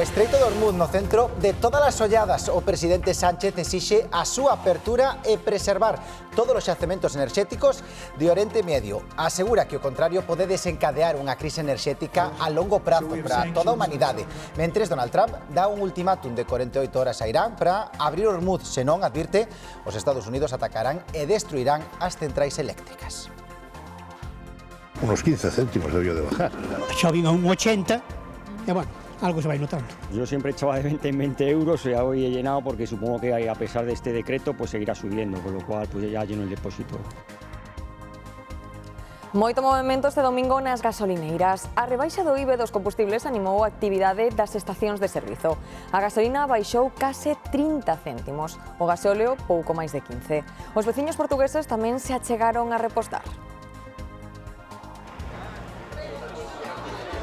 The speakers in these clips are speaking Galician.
Estreito de Hormuz no centro de todas as olladas. O presidente Sánchez exixe a súa apertura e preservar todos os xacementos enerxéticos de Oriente Medio. Asegura que o contrario pode desencadear unha crise enerxética a longo prazo para toda a humanidade. Mentres Donald Trump dá un ultimátum de 48 horas a Irán para abrir Hormuz, senón, advirte, os Estados Unidos atacarán e destruirán as centrais eléctricas. Unos 15 céntimos debió de bajar. Xa vin a un 80 e, bueno, algo se va notando. Yo siempre echaba de 20 en 20 euros y hoy he llenado porque supongo que a pesar de este decreto pues seguirá subiendo, con lo cual pues ya lleno el depósito. Moito movimento este domingo nas gasolineiras. A rebaixa do IBE dos combustibles animou a actividade das estacións de servizo. A gasolina baixou case 30 céntimos, o gasóleo pouco máis de 15. Os veciños portugueses tamén se achegaron a repostar.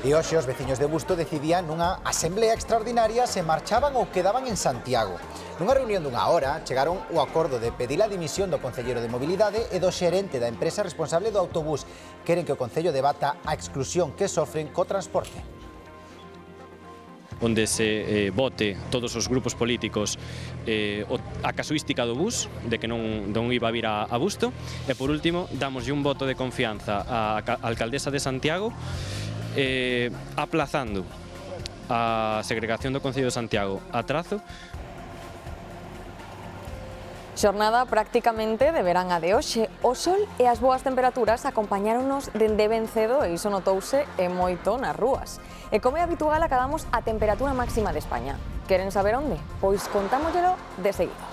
E hoxe os veciños de Busto decidían nunha asemblea extraordinaria se marchaban ou quedaban en Santiago. Nunha reunión dunha hora chegaron o acordo de pedir a dimisión do concelleiro de Mobilidade e do xerente da empresa responsable do autobús. Queren que o concello debata a exclusión que sofren co transporte. Onde se vote todos os grupos políticos a casuística do bus, de que non iba a vir a Busto, e por último, damoslle un voto de confianza á alcaldesa de Santiago, aplazando a segregación do Concello de Santiago a trazo. Xornada prácticamente de verán a de hoxe. O sol e as boas temperaturas acompañáronos dende ben cedo e iso notouse e moito nas rúas. E como é habitual, acabamos a temperatura máxima de España. Queren saber onde? Pois contámosllelo de seguida.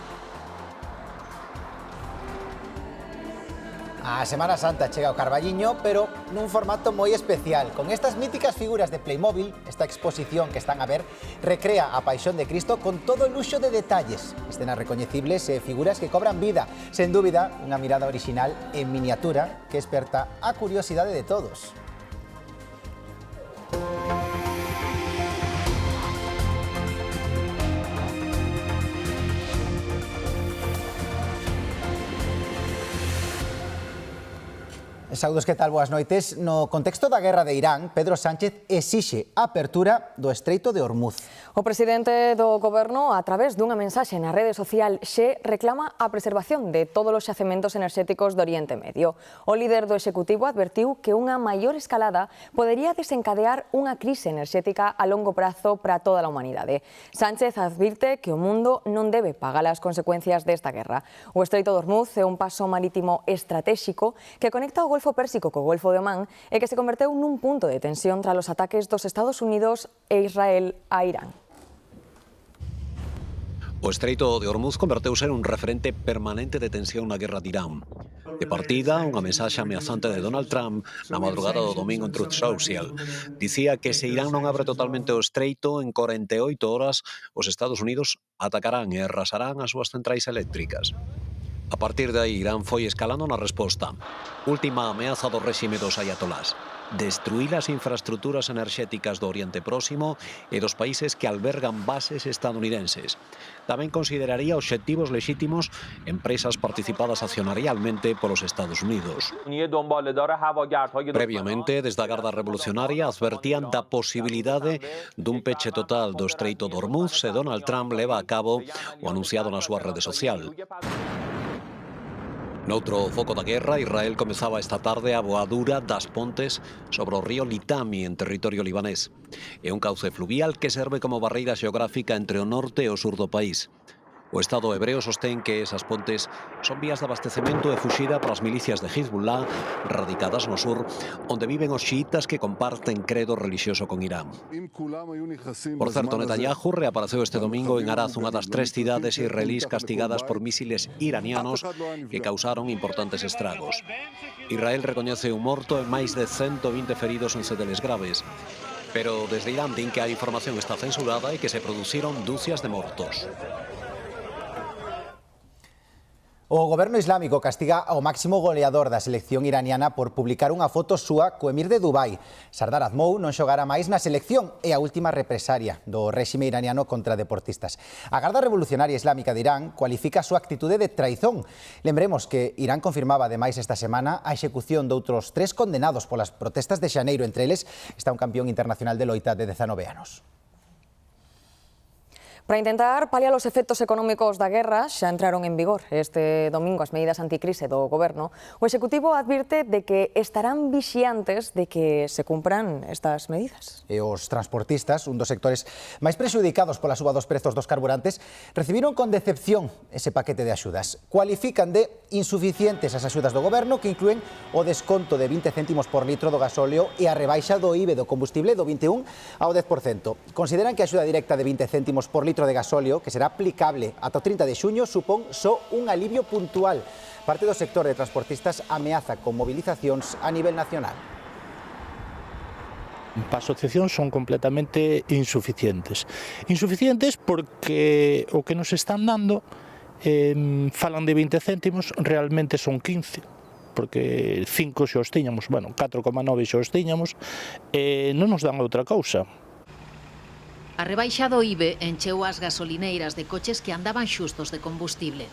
A Semana Santa chega o Carballiño, pero nun formato moi especial. Con estas míticas figuras de Playmobil, esta exposición que están a ver recrea a Paixón de Cristo con todo o luxo de detalles. Escenas recoñecibles e figuras que cobran vida. Sen dúbida, unha mirada orixinal en miniatura que esperta a curiosidade de todos. Saúdos, que tal? Boas noites. No contexto da guerra de Irán, Pedro Sánchez exixe a apertura do Estreito de Hormuz. O presidente do goberno, a través dunha mensaxe na rede social Xe, reclama a preservación de todos os xacementos enerxéticos do Oriente Medio. O líder do Executivo advertiu que unha maior escalada podería desencadear unha crise enerxética a longo prazo para toda a humanidade. Sánchez advirte que o mundo non debe pagar as consecuencias desta guerra. O Estreito de Hormuz é un paso marítimo estratéxico que conecta o Golfo Pérsico co Golfo de Omán e que se converteu nun punto de tensión tras os ataques dos Estados Unidos e Israel a Irán. O Estreito de Hormuz converteuse en un referente permanente de tensión na guerra de Irán. De partida, unha mensaxe ameazante de Donald Trump na madrugada do domingo en Truth Social. Dicía que se Irán non abre totalmente o Estreito, en 48 horas os Estados Unidos atacarán e arrasarán as súas centrais eléctricas. A partir de aí, Irán foi escalando na resposta. Última ameaza do réxime dos ayatolás: destruir as infraestructuras enerxéticas do Oriente Próximo e dos países que albergan bases estadounidenses. Tamén consideraría obxectivos lexítimos empresas participadas accionarialmente polos Estados Unidos. Previamente, desde a Garda Revolucionaria advertían da posibilidade dun peche total do Estreito de Hormuz se Donald Trump leva a cabo o anunciado na súa rede social. Noutro foco da guerra, Israel comezaba esta tarde a voadura das pontes sobre o río Litani en territorio libanés. É un cauce fluvial que serve como barreira xeográfica entre o norte e o sur do país. O Estado hebreo sostén que esas pontes son vías de abastecemento e fuxida para as milicias de Hezbollah radicadas no sur, onde viven os xiitas que comparten credo religioso con Irán. Por certo, Netanyahu reapareceu este domingo en Araz, unha das 3 cidades israelís castigadas por mísiles iranianos que causaron importantes estragos. Israel recoñece un morto e máis de 120 feridos en cedeles graves. Pero desde Irán din que a información está censurada e que se produciron dúcias de mortos. O goberno islámico castiga ao máximo goleador da selección iraniana por publicar unha foto súa co emir de Dubai. Sardar Azmou non xogará máis na selección e a última represaria do réxime iraniano contra deportistas. A Garda Revolucionaria Islámica de Irán cualifica a súa actitude de traizón. Lembremos que Irán confirmaba ademais esta semana a execución doutros 3 condenados polas protestas de xaneiro. Entre eles está un campeón internacional de loita de 19 anos. Para intentar paliar os efectos económicos da guerra, xa entraron en vigor este domingo as medidas anticrise do Goberno. O Executivo advirte de que estarán vixiantes de que se cumpran estas medidas. E os transportistas, un dos sectores máis prexudicados pola suba dos prezos dos carburantes, recibiron con decepción ese paquete de axudas. Cualifican de insuficientes as axudas do Goberno, que incluen o desconto de 20 céntimos por litro do gasóleo e a rebaixa do IBE do combustible do 21 ao 10%. Consideran que a axuda directa de 20 céntimos por litro de gasóleo, que será aplicable ata o 30 de xuño, supón só un alivio puntual. Parte do sector de transportistas ameaza con movilizacións a nivel nacional. Para a asociación son completamente insuficientes. Insuficientes porque o que nos están dando, falan de 20 céntimos, realmente son 15. Porque 5 xa os tiñamos, 4,9 xa os tiñamos, non nos dan outra cousa. A rebaixa do IBE encheu as gasolineiras de coches que andaban xustos de combustible.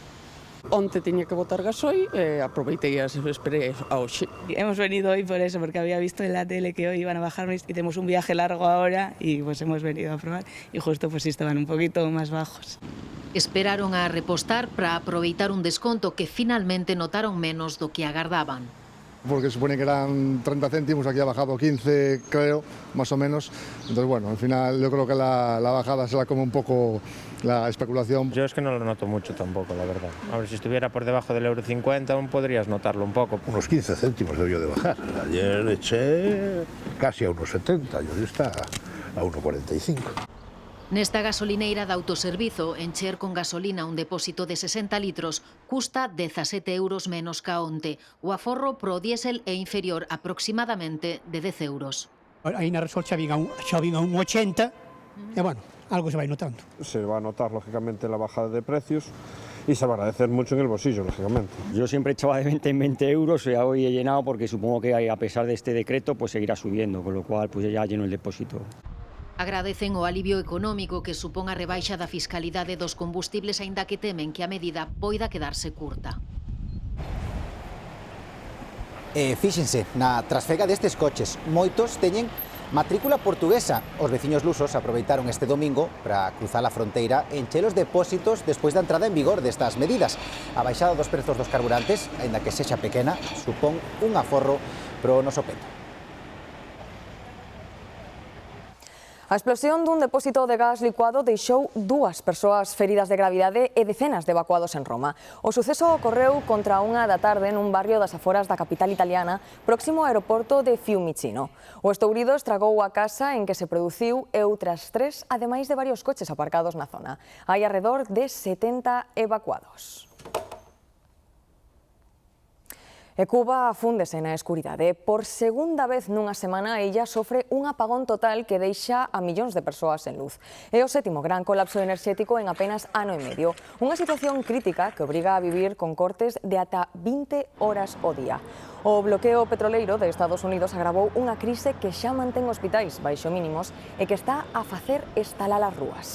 Onte tiña que botar gasoil e aproveitei e esperei a hoxe. Hemos venido hoy por eso, porque había visto en la tele que hoy iban a bajar y tenemos un viaje largo ahora y pues hemos venido a probar y justo pues estaban un poquito más bajos. Esperaron a repostar para aproveitar un desconto que finalmente notaron menos do que agardaban. Porque supone que eran 30 céntimos, aquí ha bajado 15, creo, más o menos. Entonces, bueno, al final yo creo que la bajada se la come un poco la especulación. Yo es que no lo noto mucho tampoco, la verdad. A ver, si estuviera por debajo del €50, aún podrías notarlo un poco. Unos 15 céntimos debió de bajar. Ayer eché casi a unos 70 y hoy está a 1,45. Nesta gasolineira de autoservizo, encher con gasolina un depósito de 60 litros custa 17 euros menos ca onte. O aforro pro diésel é inferior aproximadamente de 10 euros. Aí na Resol xa vin a un 80, e bueno, algo se vai notando. Se va a notar, lógicamente, la bajada de precios y se va a agradecer mucho en el bolsillo, lógicamente. Yo siempre echaba de 20 en 20 euros y hoy he llenado porque supongo que a pesar de este decreto pues seguirá subiendo, con lo cual pues ya lleno el depósito. Agradecen o alivio económico que supón a rebaixa da fiscalidade dos combustibles, aínda que temen que a medida poida quedarse curta. Fíxense, na trasfega destes coches, moitos teñen matrícula portuguesa. Os veciños lusos aproveitaron este domingo para cruzar a fronteira e encher os depósitos despois da entrada en vigor destas medidas. A baixada dos prezos dos carburantes, aínda que sexa pequena, supón un aforro pro noso peto. A explosión dun depósito de gas licuado deixou 2 persoas feridas de gravidade e decenas de evacuados en Roma. O suceso ocorreu contra a 1 da tarde nun barrio das aforas da capital italiana, próximo ao aeroporto de Fiumicino. O estourido estragou a casa en que se produciu e outras 3, ademais de varios coches aparcados na zona. Hai arredor de 70 evacuados. E Cuba afúndese na escuridade. Por segunda vez nunha semana, a illa sofre un apagón total que deixa a millóns de persoas sen luz. É o 7º gran colapso enerxético en apenas ano e medio. Unha situación crítica que obriga a vivir con cortes de ata 20 horas ao día. O bloqueo petroleiro de Estados Unidos agravou unha crise que xa mantén hospitais baixo mínimos e que está a facer estalar as rúas.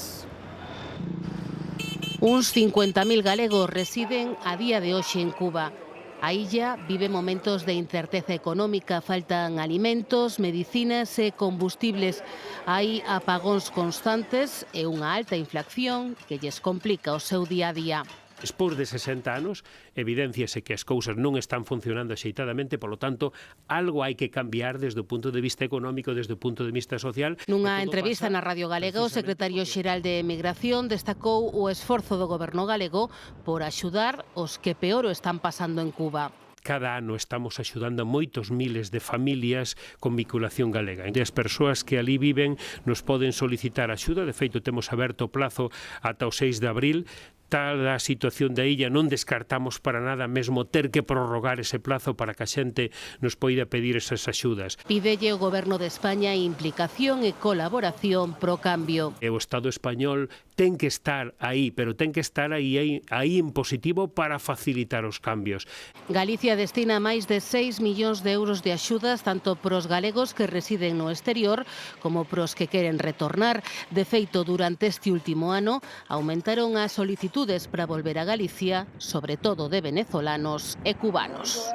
Uns 50.000 galegos residen a día de hoxe en Cuba. A illa vive momentos de incerteza económica, faltan alimentos, medicinas e combustibles. Hai apagóns constantes e unha alta inflación que lles complica o seu día a día. Despois de 60 anos, evidenciase que as cousas non están funcionando axeitadamente, polo tanto, algo hai que cambiar desde o punto de vista económico, desde o punto de vista social. Nunha entrevista na Radio Galega, o secretario xeral de Emigración destacou o esforzo do goberno galego por axudar os que peor o están pasando en Cuba. Cada ano estamos axudando a moitos miles de familias con vinculación galega. E as persoas que ali viven nos poden solicitar axuda. De feito, temos aberto o plazo ata o 6 de abril. Tal a situación da illa, non descartamos para nada mesmo ter que prorrogar ese plazo para que a xente nos poida pedir esas axudas. Pídelle o Goberno de España implicación e colaboración pro cambio. E o Estado español ten que estar aí, pero ten que estar aí en positivo para facilitar os cambios. Galicia destina máis de 6 millóns de euros de axudas tanto pros galegos que residen no exterior como pros que queren retornar. De feito, durante este último ano aumentaron as solicitudes para volver a Galicia, sobre todo de venezolanos e cubanos.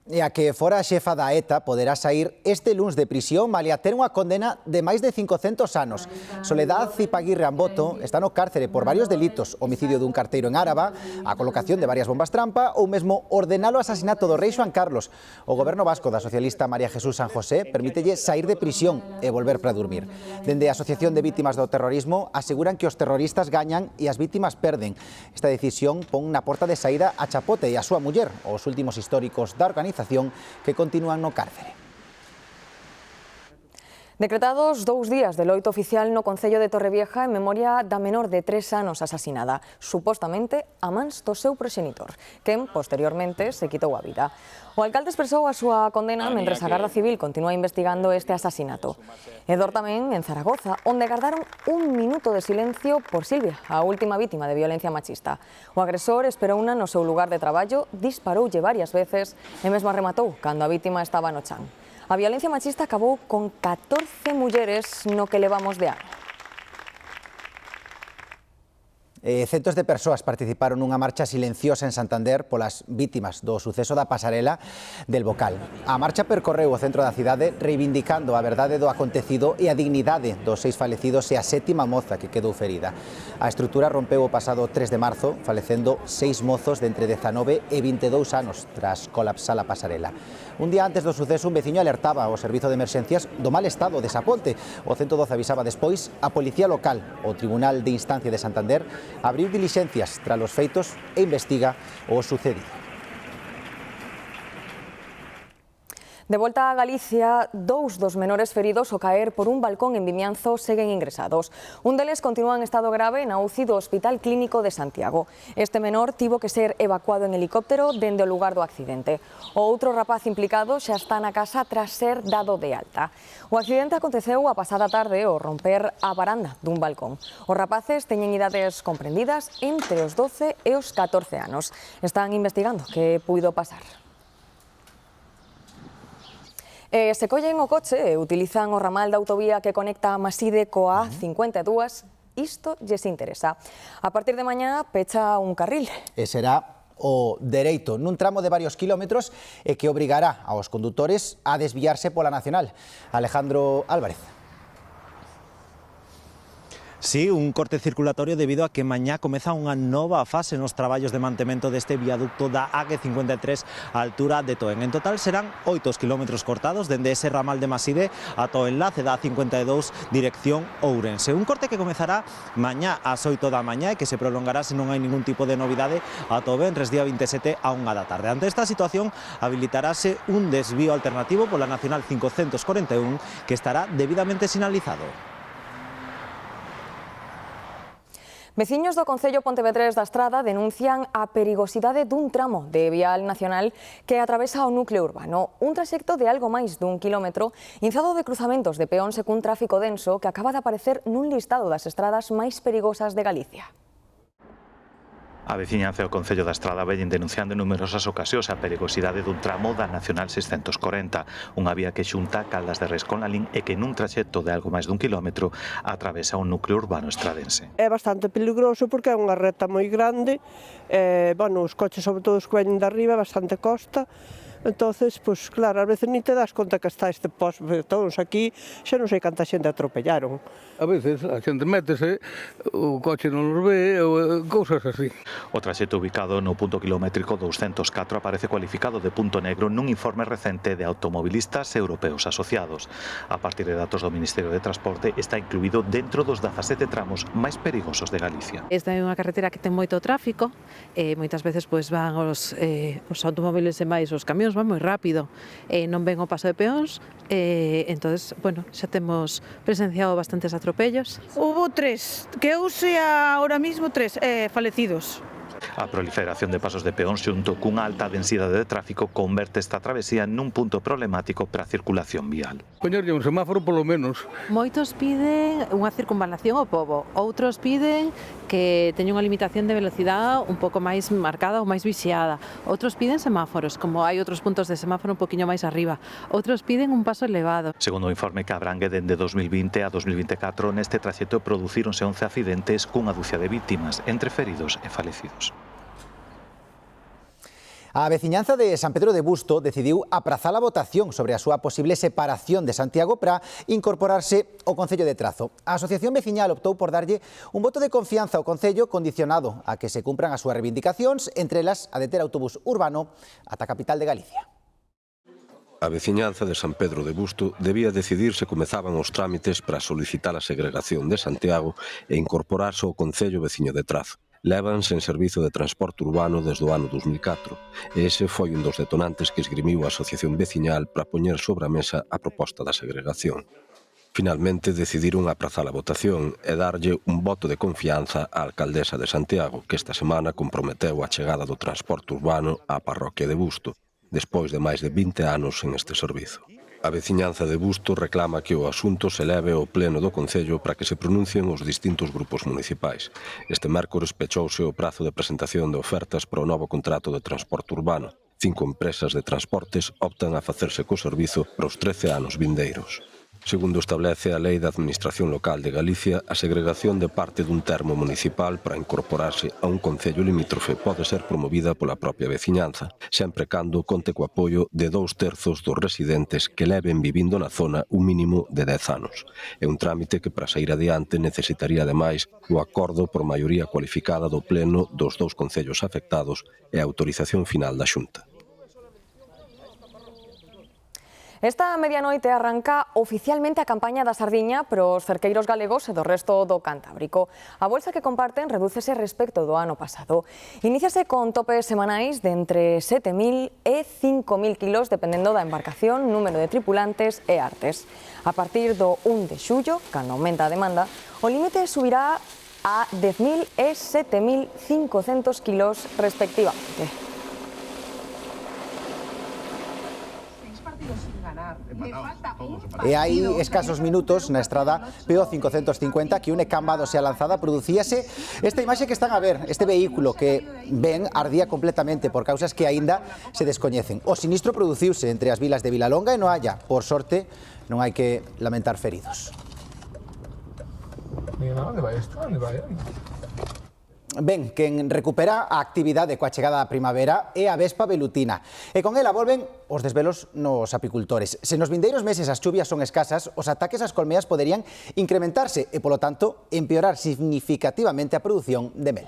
E a que fora a xefa da ETA poderá sair este luns de prisión malia ter unha condena de máis de 500 anos. Soledad Zipaguirre Amboto está no cárcere por varios delitos: homicidio dun carteiro en Áraba, a colocación de varias bombas trampa ou mesmo ordenar o asasinato do rei Xoán Carlos. O goberno vasco da socialista María Jesús San José permítelle sair de prisión e volver para dormir. Dende a Asociación de Vítimas do Terrorismo aseguran que os terroristas gañan e as vítimas perden. Esta decisión pon na porta de saída a Chapote e a súa muller, os últimos históricos da organización que continúan no cárcere. Decretados 2 días de loito oficial no Concello de Torrevieja en memoria da menor de 3 anos asasinada, supostamente a mans do seu proxenitor, quen posteriormente se quitou a vida. O alcalde expresou a súa condena mentres a Garda Civil continúa investigando este asasinato. E dor tamén en Zaragoza, onde gardaron un minuto de silencio por Silvia, a última vítima de violencia machista. O agresor esperouna no seu lugar de traballo, disparoulle varias veces e mesmo rematou cando a vítima estaba no chan. A violencia machista acabou con 14 mulleres no que levamos de ano. Centos de persoas participaron nunha marcha silenciosa en Santander polas vítimas do suceso da pasarela del Bocal. A marcha percorreu o centro da cidade reivindicando a verdade do acontecido e a dignidade dos 6 falecidos e a 7ª moza que quedou ferida. A estrutura rompeu o pasado 3 de marzo, falecendo 6 mozos de entre 19 e 22 anos tras colapsar a pasarela. Un día antes do suceso, un veciño alertaba ao servizo de emerxencias do mal estado desa ponte. O 112 avisaba despois a Policía Local. O Tribunal de Instancia de Santander abriu dilixencias tras os feitos e investiga o sucedido. De volta a Galicia, 2 dos menores feridos ao caer por un balcón en Vimianzo seguen ingresados. Un deles continúa en estado grave na UCI do Hospital Clínico de Santiago. Este menor tivo que ser evacuado en helicóptero dende o lugar do accidente. O outro rapaz implicado xa está na casa tras ser dado de alta. O accidente aconteceu a pasada tarde ao romper a varanda dun balcón. Os rapaces teñen idades comprendidas entre os 12 e os 14 anos. Están investigando que puido pasar. Se collen o coche e utilizan o ramal da autovía que conecta a Maside coa A52, isto lles interesa. A partir de mañá pecha un carril. E será o dereito nun tramo de varios kilómetros e que obrigará aos condutores a desviarse pola Nacional. Alejandro Álvarez. Sí, un corte circulatorio debido a que mañá comeza unha nova fase nos traballos de mantemento deste viaducto da A53 á altura de Toen. En total serán 8 kilómetros cortados dende ese ramal de Maside ata o enlace da A52 dirección Ourense. Un corte que comezará mañá ás 8 da mañá e que se prolongará se non hai ningún tipo de novidade ata o venres día 27 á 1 da tarde. Ante esta situación habilitarase un desvío alternativo pola Nacional 541 que estará debidamente sinalizado. Veciños do Concello Pontevedrés da Estrada denuncian a perigosidade dun tramo de vial nacional que atravesa o núcleo urbano. Un traxecto de algo máis dun quilómetro inzado de cruzamentos de peóns e cun tráfico denso que acaba de aparecer nun listado das estradas máis perigosas de Galicia. A veciñanza do Concello da Estrada veñen denunciando en numerosas ocasións a perigosidade dun tramo da Nacional 640, unha vía que xunta Caldas de Reis con Lalín e que nun traxecto de algo máis dun quilómetro atravesa un núcleo urbano estradense. É bastante peligroso porque é unha reta moi grande, os coches sobre todo os que veñen de arriba, bastante costa. Entonces, pues claro, a veces ni te das conta que está este posto de betóns aquí, xa non sei canta xente atropellaron. A veces a xente métese, o coche non os ve, ou cousas así. O traxecto ubicado no punto kilométrico 204 aparece cualificado de punto negro nun informe recente de automobilistas europeos asociados. A partir de datos do Ministerio de Transporte, está incluído dentro dos 17 tramos máis perigosos de Galicia. Esta é unha carretera que ten moito tráfico, moitas veces van os automóviles e máis os camións van moi rápido, non ven o paso de peóns, entonces, xa temos presenciado bastantes atropellos. Hubo 3, que eu sea ahora mismo 3 falecidos. A proliferación de pasos de peóns xunto cunha alta densidade de tráfico converte esta travesía nun punto problemático para a circulación vial. Poñerlle un semáforo polo menos. Moitos piden unha circunvalación ao pobo, outros piden que teña unha limitación de velocidade un pouco máis marcada ou máis vixiada. Outros piden semáforos, como hai outros puntos de semáforo un poquinho máis arriba. Outros piden un paso elevado. Segundo o informe que abrangue dende 2020 a 2024, neste traxecto producíronse 11 accidentes cunha ducia de vítimas, entre feridos e falecidos. A veciñanza de San Pedro de Busto decidiu aprazar a votación sobre a súa posible separación de Santiago para incorporarse ao Concello de Trazo. A Asociación Veciñal optou por darlle un voto de confianza ao Concello condicionado a que se cumpran as súas reivindicacións, entre elas a de ter autobús urbano ata a capital de Galicia. A veciñanza de San Pedro de Busto debía decidir se comezaban os trámites para solicitar a segregación de Santiago e incorporarse ao Concello veciño de Trazo. Levan sen servizo de transporte urbano desde o ano 2004 e ese foi un dos detonantes que esgrimiu a Asociación Veciñal para poñer sobre a mesa a proposta da segregación. Finalmente decidiron aprazar a votación e darlle un voto de confianza á alcaldesa de Santiago, que esta semana comprometeu a chegada do transporte urbano á parroquia de Busto, despois de máis de 20 anos en este servizo. A veciñanza de Busto reclama que o asunto se leve ao pleno do Concello para que se pronuncien os distintos grupos municipais. Este mércores pechouse o prazo de presentación de ofertas para o novo contrato de transporte urbano. 5 empresas de transportes optan a facerse co servizo para os 13 anos vindeiros. Segundo establece a Lei da Administración Local de Galicia, a segregación de parte dun termo municipal para incorporarse a un concello limítrofe pode ser promovida pola propia veciñanza, sempre cando conte co apoio de 2/3 dos residentes que leven vivindo na zona un mínimo de 10 anos. É un trámite que para sair adiante necesitaría ademais o acordo por maioría cualificada do pleno dos 2 concellos afectados e a autorización final da Xunta. Esta medianoite arranca oficialmente a campaña da sardiña para os cerqueiros galegos e do resto do Cantábrico. A bolsa que comparten redúcese respecto do ano pasado. Iníciase con topes semanais de entre 7.000 e 5.000 kilos, dependendo da embarcación, número de tripulantes e artes. A partir do 1 de xullo, cando aumenta a demanda, o límite subirá a 10.000 e 7.500 kilos respectivamente. E hai escasos minutos na estrada PO 550 que une Cambados e a Lanzada producíase esta imaxe que están a ver, este vehículo que ven ardía completamente por causas que aínda se descoñecen. O sinistro produciuse entre as vilas de Vilalonga e Noalla. Por sorte, non hai que lamentar feridos. Onde vai isto? Onde vai? Ben, quen recupera a actividade coa chegada da primavera é a vespa velutina. E con ela volven os desvelos nos apicultores. Se nos vindeiros meses as chuvias son escasas, os ataques ás colmeas poderían incrementarse e, polo tanto, empeorar significativamente a produción de mel.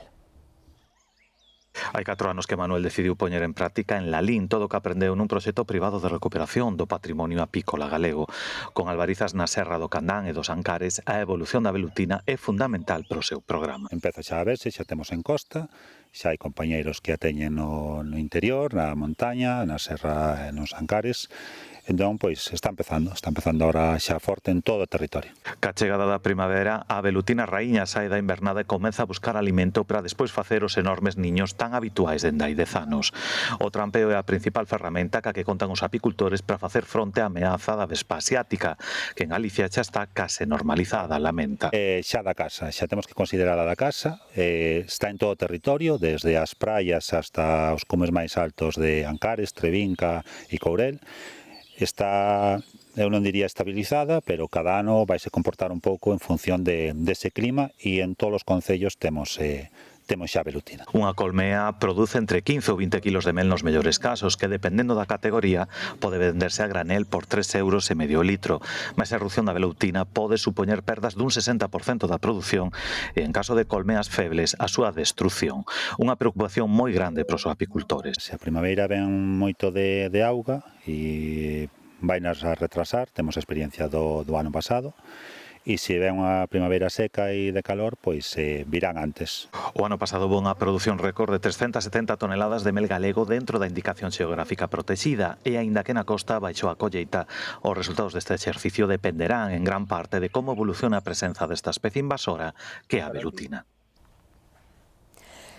Hai 4 anos que Manuel decidiu poñer en práctica en Lalín todo o que aprendeu nun proxecto privado de recuperación do patrimonio apícola galego. Con albarizas na Serra do Candán e dos Ancares, a evolución da velutina é fundamental para o seu programa. Empeza xa a verse, xa temos en costa, xa hai compañeiros que a teñen no interior, na montaña, na Serra e nos Ancares. Entón, pois, está empezando ahora xa forte en todo o territorio. Ca chegada da primavera, a velutina raíña sae da invernada e comeza a buscar alimento para despois facer os enormes niños tan habituais dende hai 10 anos. O trampeo é a principal ferramenta ca que contan os apicultores para facer fronte á ameaza da vespa asiática, que en Galicia xa está case normalizada, lamenta. Xa da casa, xa temos que considerala da casa, está en todo o territorio, desde as praias hasta os cumes máis altos de Ancares, Trevinca e Courel. Está, eu non diría estabilizada, pero cada ano vai se comportar un pouco en función dese clima e en todos os concellos temos xa velutina. Unha colmea produce entre 15 ou 20 kilos de mel nos mellores casos, que dependendo da categoría pode venderse a granel por 3,5 euros o litro, mas a erupción da velutina pode supoñer perdas dun 60% da produción e en caso de colmeas febles a súa destrucción. Unha preocupación moi grande para os apicultores. Se a primavera ven moito de auga e vainas a retrasar, temos a experiencia do ano pasado, e se ven unha primavera seca e de calor, pois virán antes. O ano pasado houve unha produción récord de 370 toneladas de mel galego dentro da indicación xeográfica protexida e, aínda que na costa baixou a colleita, os resultados deste exercicio dependerán en gran parte de como evoluciona a presenza desta especie invasora que é a velutina.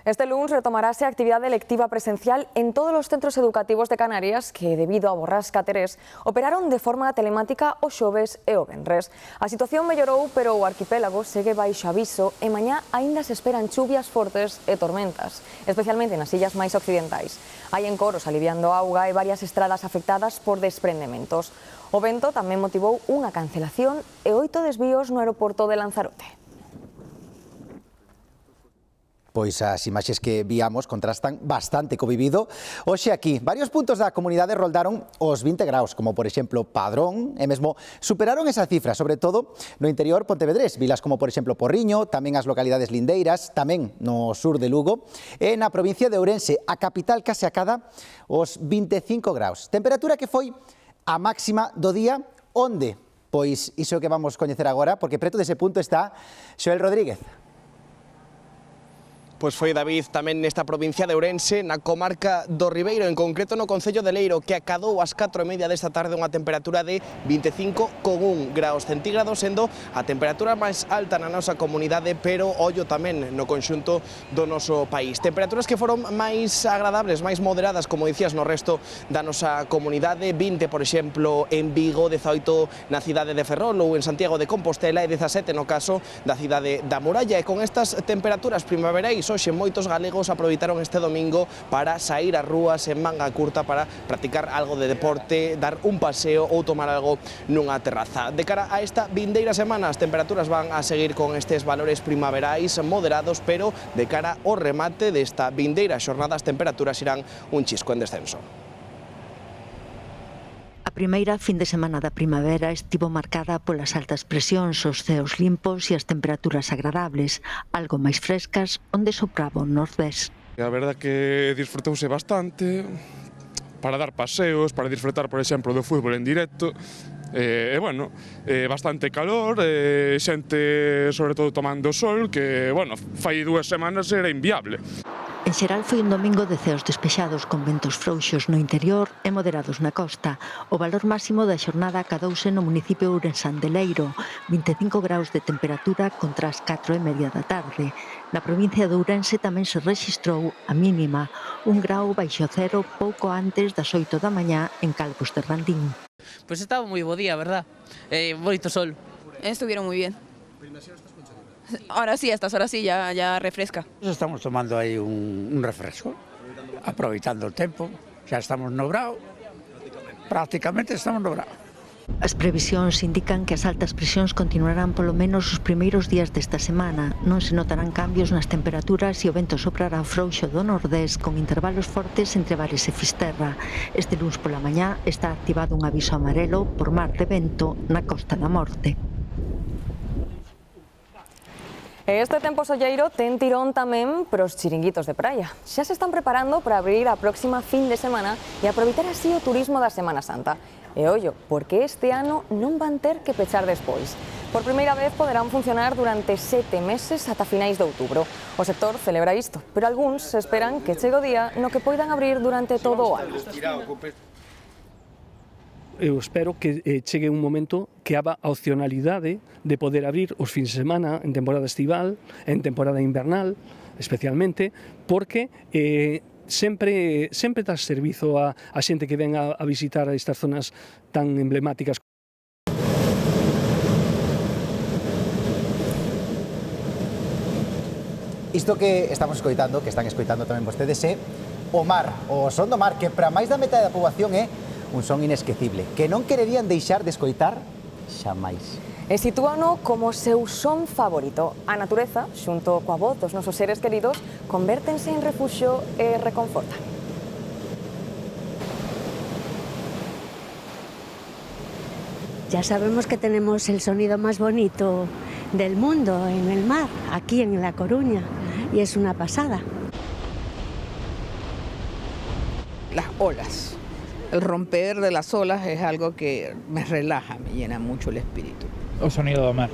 Este lunes retomarase a actividade lectiva presencial en todos os centros educativos de Canarias que, debido á borrasca Terés, operaron de forma telemática o xoves e o venres. A situación mellorou, pero o arquipélago segue baixo aviso e mañá aínda se esperan chuvias fortes e tormentas, especialmente nas illas máis occidentais. Hai encoros aliviando auga e varias estradas afectadas por desprendementos. O vento tamén motivou unha cancelación e 8 desvíos no aeroporto de Lanzarote. Pois as imaxes que víamos contrastan bastante co vivido. Hoxe aquí, varios puntos da comunidade roldaron os 20 graus, como por exemplo Padrón, e mesmo superaron esa cifra, sobre todo no interior pontevedrés, vilas como por exemplo Porriño, tamén as localidades lindeiras, tamén no sur de Lugo, e na provincia de Ourense, a capital case acada os 25 graus. Temperatura que foi a máxima do día, onde? Pois iso que vamos coñecer agora, porque preto dese punto está Xoel Rodríguez. Pois foi, David, tamén nesta provincia de Ourense, na comarca do Ribeiro, en concreto no concello de Leiro, que acadou ás 4:30 desta tarde unha temperatura de 25,1 graus centígrados, sendo a temperatura máis alta na nosa comunidade, pero ollo tamén no conxunto do noso país. Temperaturas que foron máis agradables, máis moderadas, como dicías, no resto da nosa comunidade, 20, por exemplo, en Vigo, 18 na cidade de Ferrol ou en Santiago de Compostela e 17 no caso da cidade da Muralla. E con estas temperaturas primaverais, hoxe moitos galegos aproveitaron este domingo para sair ás rúas en manga curta para practicar algo de deporte, dar un paseo ou tomar algo nunha terraza. De cara a esta vindeira semana, as temperaturas van a seguir con estes valores primaverais moderados, pero de cara ao remate desta vindeira xornada as temperaturas irán un chisco en descenso. A primeira fin de semana da primavera estivo marcada polas altas presións, os ceos limpos e as temperaturas agradables, algo máis frescas, onde sopraba o nordés. A verdade que disfrutouse bastante para dar paseos, para disfrutar, por exemplo, do fútbol en directo. Bastante calor, xente sobre todo tomando sol, que, fai 2 semanas era inviable. En xeral foi un domingo de ceos despexados con ventos frouxos no interior e moderados na costa. O valor máximo da xornada acadouse no municipio ourensán de Leiro, 25 graus de temperatura contra as 4:30 da tarde. Na provincia de Ourense tamén se rexistrou a mínima, 1 grau baixo cero pouco antes das 8 da mañá en Calvos de Randín. Pues estaba moi bo día, verdad? Bonito sol. Estuvieron muy bien. Ahora sí, a estas horas sí, ya refresca. Estamos tomando aí un refresco, aproveitando o tempo, xa estamos no brao, prácticamente estamos no brao. As previsións indican que as altas presións continuarán polo menos os primeiros días desta semana. Non se notarán cambios nas temperaturas e o vento soprará frouxo do nordés con intervalos fortes entre Bares e Fisterra. Este luns pola mañá está activado un aviso amarelo por mar de vento na Costa da Morte. Este tempo solleiro ten tirón tamén pros chiringuitos de praia. Xa se están preparando para abrir a próxima fin de semana e aproveitar así o turismo da Semana Santa. E ollo, porque este ano non van ter que pechar despois. Por primeira vez poderán funcionar durante 7 meses ata finais de outubro. O sector celebra isto, pero algúns esperan que chegue o día no que poidan abrir durante todo o ano. Eu espero que chegue un momento que haga a opcionalidade de poder abrir os fins de semana en temporada estival, en temporada invernal, especialmente, porque sempre dá servizo a xente que ven a visitar estas zonas tan emblemáticas. Isto que estamos escoitando, que están escoitando tamén vostedes, é o mar, o son do mar, que para máis da metade da poboación é un son inesquecible, que non quererían deixar de escoitar xamais. E sitúano como seu son favorito. A natureza, xunto coa voz dos nosos seres queridos, convértense en refuxio e reconfortan. Ya sabemos que tenemos el sonido más bonito del mundo en el mar, aquí en La Coruña, y es una pasada. Las olas. El romper de las olas es algo que me relaja, me llena mucho el espíritu. O sonido do mar.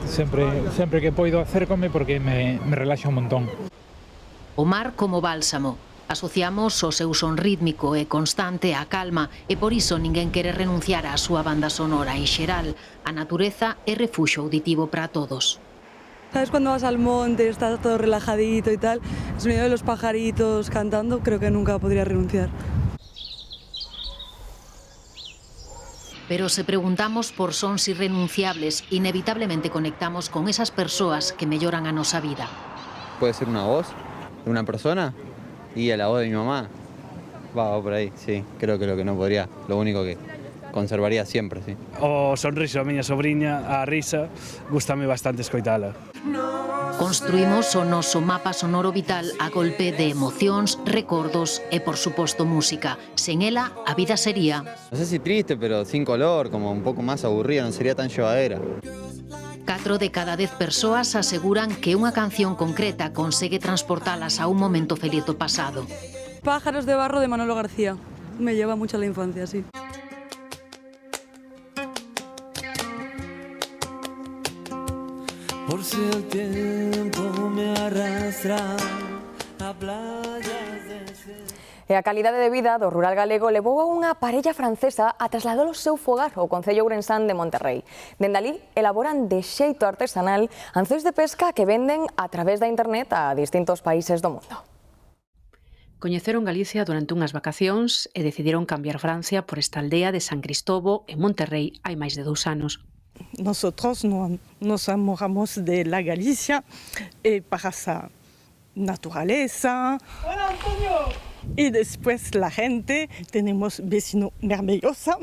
Sempre que poido acércome porque me relaxa un montón. O mar como bálsamo. Asociamos o seu son rítmico e constante á calma e por iso ninguén quere renunciar á súa banda sonora en xeral. A natureza é refuxo auditivo para todos. ¿Sabes cuando vas al monte, estás todo relajadito y tal? El sonido de los pajaritos cantando, creo que nunca podría renunciar. Pero se preguntamos por sons irrenunciables, inevitablemente conectamos con esas persoas que melloran a nosa vida. Puede ser una voz de una persona y a la voz de mi mamá. Va por ahí, sí. Creo que lo que no podría, lo único que conservaría siempre, sí. O sonriso da miña sobriña, a risa, gústame bastante escoitala. No Construímos o noso mapa sonoro vital a golpe de emocións, recordos e, por suposto, música. Sen ela, a vida sería... No sé si triste, pero sin color, como un poco más aburrida, no sería tan llevadera. 4 de cada 10 persoas aseguran que unha canción concreta consegue transportalas a un momento feliz do pasado. Pájaros de barro de Manolo García. Me lleva mucho a la infancia, sí. Por si el tiempo me arrastra a playas de... E a calidade de vida do rural galego levou a unha parella francesa a trasladar o seu fogar ao concello ourensán de Monterrey. Dende ali elaboran de xeito artesanal anzois de pesca que venden a través da internet a distintos países do mundo. Coñeceron Galicia durante unhas vacacións e decidiron cambiar Francia por esta aldea de San Cristóbal en Monterrey hai máis de 2 anos. Nosotros nos enamoramos de la Galicia para esa naturaleza. Hola, Antonio. Y después la gente, tenemos vecino maravillosa.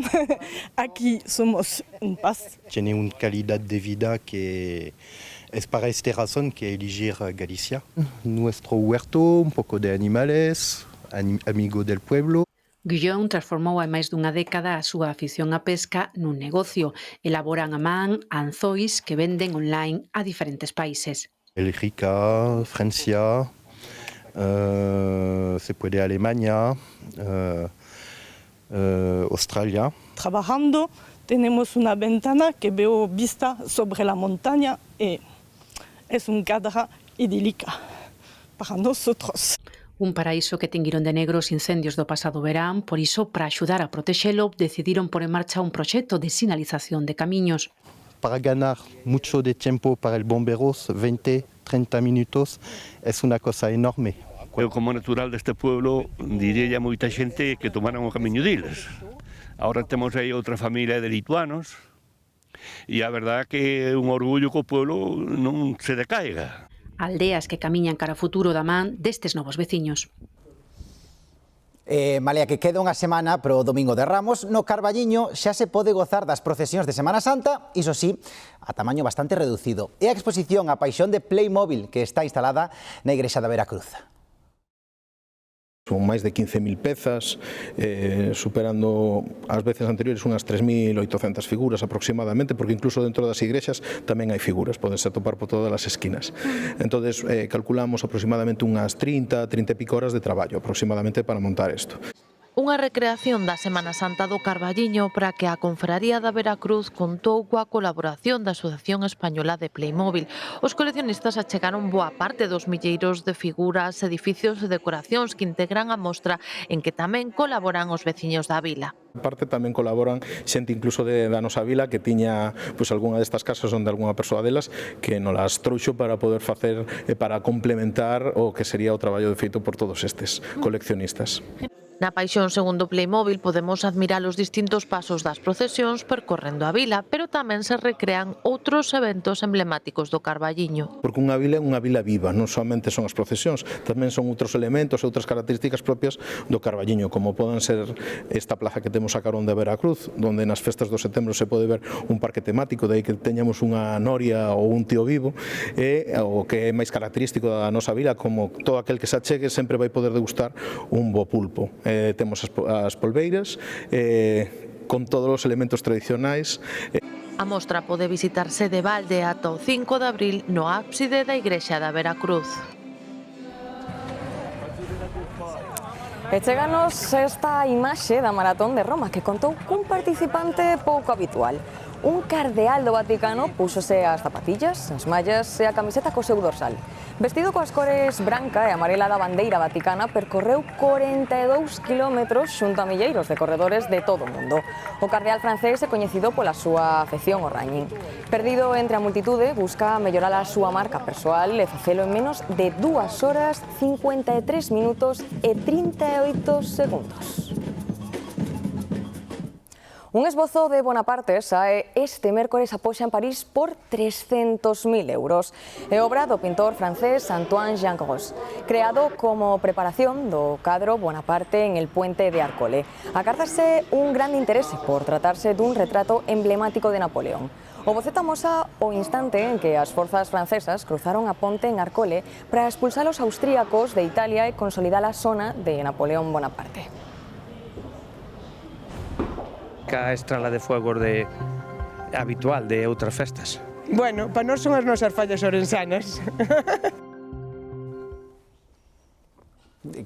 Aquí somos en paz. Tiene una calidad de vida que es para esta razón que elegir Galicia. Nuestro huerto, un poco de animales, amigo del pueblo. Guillón transformou hai máis dunha década a súa afición á pesca nun negocio. Elaboran a man anzois que venden online a diferentes países. Bélgica, Francia, se puede Alemania, Australia. Trabajando tenemos una ventana que veo vista sobre la montaña y es un cadra idílica para nosotros. Un paraíso que tinguiron de negro os incendios do pasado verán, por iso, para axudar a protexelo, decidiron pôr en marcha un proxecto de sinalización de camiños. Para ganar mucho de tiempo para el bomberos, 20, 30 minutos, es una cosa enorme. Eu, como natural deste pueblo, diría a moita xente que tomaran o camiño diles. Ahora temos aí outra familia de lituanos e a verdade que é un orgullo que o pueblo non se decaiga. Aldeas que camiñan cara ao futuro da man destes novos veciños. Malia que queda unha semana pro Domingo de Ramos, no Carballiño xa se pode gozar das procesións de Semana Santa, iso sí, a tamaño bastante reducido. É a exposición A Paixón de Playmobil que está instalada na Igrexa da Veracruz. Son máis de 15.000 pezas, superando as veces anteriores unhas 3.800 figuras aproximadamente, porque incluso dentro das igrexas tamén hai figuras, podense atopar por todas as esquinas. Entonces, calculamos aproximadamente unhas 30 e pico horas de traballo aproximadamente para montar isto. Unha recreación da Semana Santa do Carballiño para que a Confraría da Veracruz contou coa colaboración da Asociación Española de Playmobil. Os coleccionistas achegaron boa parte dos milleiros de figuras, edificios e decoracións que integran a mostra, en que tamén colaboran os veciños da vila. Parte tamén colaboran xente incluso da nosa vila que tiña algunha destas casas onde algunha persoa delas que nos las trouxo para poder facer e para complementar o que sería o traballo feito por todos estes coleccionistas. Na Paixón segundo Playmobil podemos admirar os distintos pasos das procesións percorrendo a vila, pero tamén se recrean outros eventos emblemáticos do Carballiño. Porque unha vila é unha vila viva, non somente son as procesións, tamén son outros elementos, outras características propias do Carballiño, como poden ser esta plaza que temos a carón de Veracruz, onde nas festas do setembro se pode ver un parque temático, de aí que teñamos unha noria ou un tío vivo, e o que é máis característico da nosa vila, como todo aquel que se achegue sempre vai poder degustar un bo pulpo. Temos as polveiras con todos os elementos tradicionais. A mostra pode visitarse de balde ata o 5 de abril no ábside da Igrexa da Veracruz. E cheganos esta imaxe da Maratón de Roma que contou cun participante pouco habitual. Un cardeal do Vaticano púxose as zapatillas, as mallas e a camiseta co seu dorsal. Vestido coas cores branca e amarela da bandeira vaticana, percorreu 42 kilómetros xunto a milleiros de corredores de todo o mundo. O cardeal francés é coñecido pola súa afección ao running. Perdido entre a multitude, busca mellorar a súa marca persoal e facelo en menos de 2 horas, 53 minutos e 38 segundos. Un esbozo de Bonaparte sae este mércores a poxa en París por 300.000 euros. É obra do pintor francés Antoine Jean Gros, creado como preparación do cadro Bonaparte en el puente de Arcole. Acárdase un grande interese por tratarse dun retrato emblemático de Napoleón. O boceto amosa o instante en que as forzas francesas cruzaron a ponte en Arcole para expulsar os austríacos de Italia e consolidar a zona de Napoleón Bonaparte. A estrala de fuego habitual de outras festas. Bueno, para nós son as nosas fallas orensanas.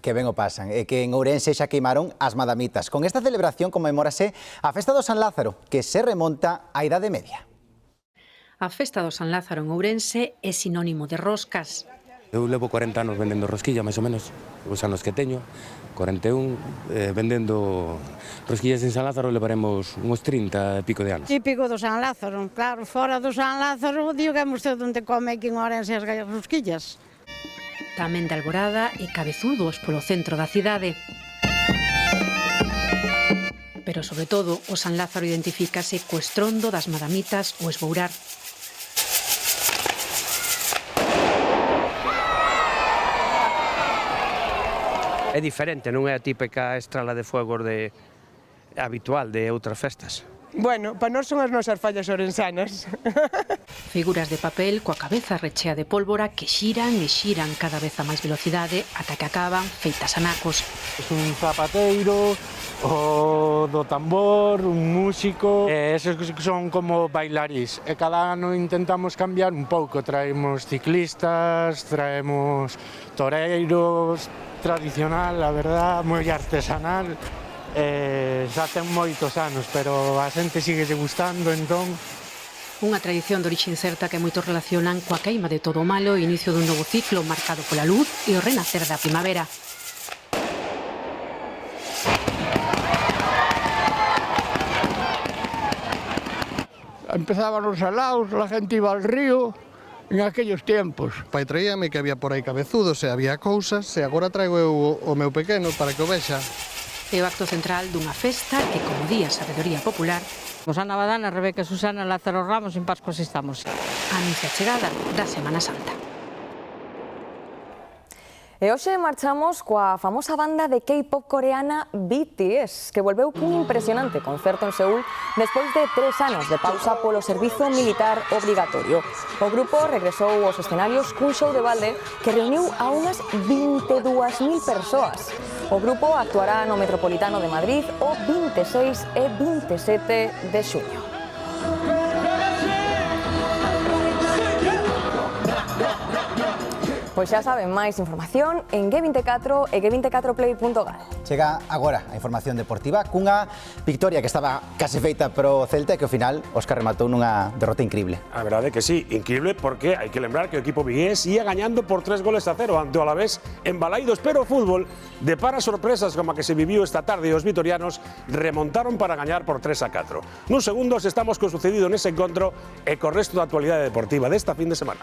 Que ben o pasan, e que en Ourense xa queimaron as madamitas. Con esta celebración conmemórase a Festa do San Lázaro, que se remonta á Idade Media. A Festa do San Lázaro en Ourense é sinónimo de roscas. Eu levo 40 anos vendendo rosquilla, máis ou menos, os anos que teño, 41, vendendo rosquillas en San Lázaro levaremos uns 30 e pico de anos. Típico do San Lázaro, claro, fora do San Lázaro, digamos onde come aquí en Ourense as rosquillas. Tamén de Alborada e cabezudos polo centro da cidade. Pero, sobre todo, o San Lázaro identifícase co estrondo das madamitas ou esbourar. É diferente, non é a típica estrala de fuego habitual de outras festas. Bueno, para nós son as nosas fallas orensanas. Figuras de papel coa cabeza rechea de pólvora que xiran e xiran cada vez a máis velocidade ata que acaban feitas anacos. Un zapateiro, o do tambor, un músico, esos son como bailarís. E cada ano intentamos cambiar un pouco, traemos ciclistas, traemos toreiros, tradicional, a verdad, moi artesanal. Xa ten moitos anos, pero a xente sigue gustando, entón... Unha tradición de orixe incerta que moitos relacionan coa queima de todo o malo e inicio dun novo ciclo marcado pola luz e o renacer da primavera. Empezaban os alaos, la gente iba al río, en aquellos tiempos. Pai traíame que había por aí cabezudos e había cousas, e agora traigo eu o meu pequeno para que o vexa. É o acto central dunha festa que, como di a sabedoría popular, Ana Badana, Rebeca Susana, Lázaro Ramos, en Pascuas estamos. Anuncia a chegada da Semana Santa. E hoxe marchamos coa famosa banda de K-pop coreana BTS, que volveu cun impresionante concerto en Seúl despois de 3 anos de pausa polo servizo militar obrigatorio. O grupo regresou aos escenarios cun show de balde que reuniu a unhas 22.000 persoas. O grupo actuará no Metropolitano de Madrid o 26 e 27 de xuño. Pois xa saben, máis información en G24 e g24play.gal. Chega agora a información deportiva cunha victoria que estaba case feita pro Celta e que ao final Óscar rematou nunha derrota increíble. A verdade é que sí, increíble porque hai que lembrar que o equipo vigués ia gañando por 3-0 ante o Alavés en Balaidos, pero o fútbol depara sorpresas como a que se viviu esta tarde e os vitorianos remontaron para gañar por 3-4. Nuns segundos estamos co sucedido nese encontro e co resto da actualidade deportiva desta fin de semana.